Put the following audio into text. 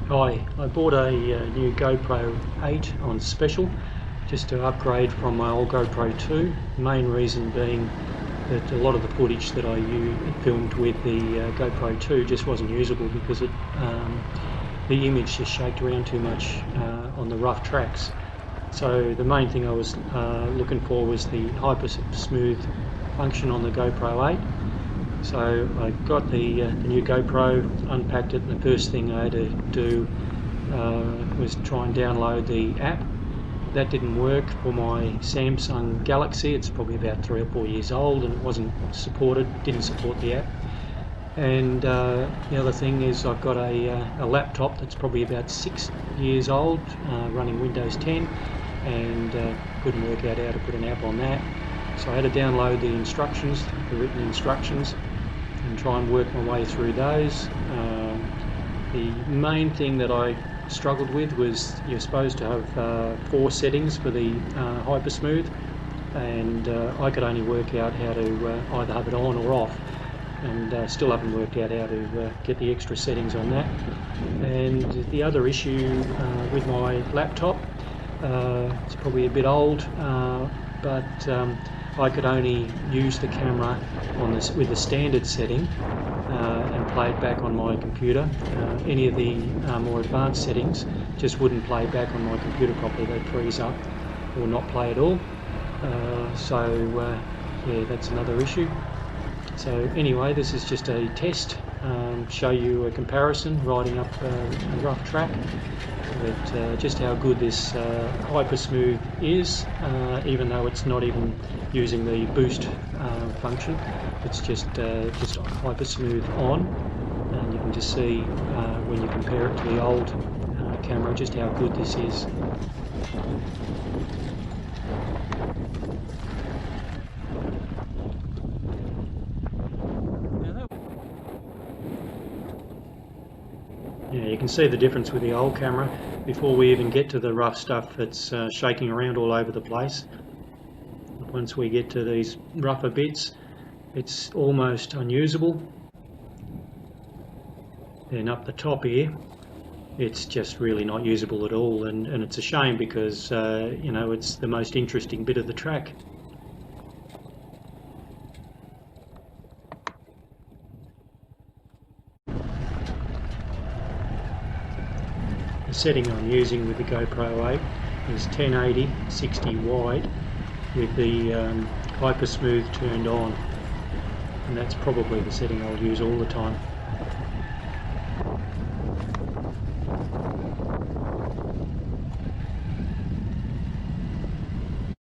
Hi, I bought a new GoPro 8 on special just to upgrade from my old GoPro 2. The main reason being that a lot of the footage that I filmed with the GoPro 2 just wasn't usable because the image just shaked around too much on the rough tracks. So the main thing I was looking for was the Hypersmooth function on the GoPro 8. So I got the new GoPro, unpacked it, and the first thing I had to do was try and download the app. That didn't work for my Samsung Galaxy. It's probably about 3 or 4 years old and it didn't support the app. And the other thing is I've got a laptop that's probably about 6 years old, running Windows 10, and couldn't work out how to put an app on that. So I had to download the instructions, the written instructions, and try and work my way through those. The main thing that I struggled with was you're supposed to have 4 settings for the Hypersmooth, and I could only work out how to either have it on or off, and still haven't worked out how to get the extra settings on that. And the other issue with my laptop, it's probably a bit old, but I could only use the camera with the standard setting and play it back on my computer. Any of the more advanced settings just wouldn't play back on my computer properly. They'd freeze up or not play at all. Yeah, that's another issue. So anyway, this is just a test, show you a comparison riding up a rough track, but just how good this Hypersmooth is, even though it's not even using the boost function. It's just Hypersmooth on, and you can just see when you compare it to the old camera just how good this is. Yeah, you can see the difference with the old camera. Before we even get to the rough stuff, it's shaking around all over the place. Once we get to these rougher bits, it's almost unusable. Then up the top here, it's just really not usable at all, and it's a shame because you know, it's the most interesting bit of the track. The setting I'm using with the GoPro 8 is 1080 60 wide with the Hypersmooth turned on, and that's probably the setting I'll use all the time.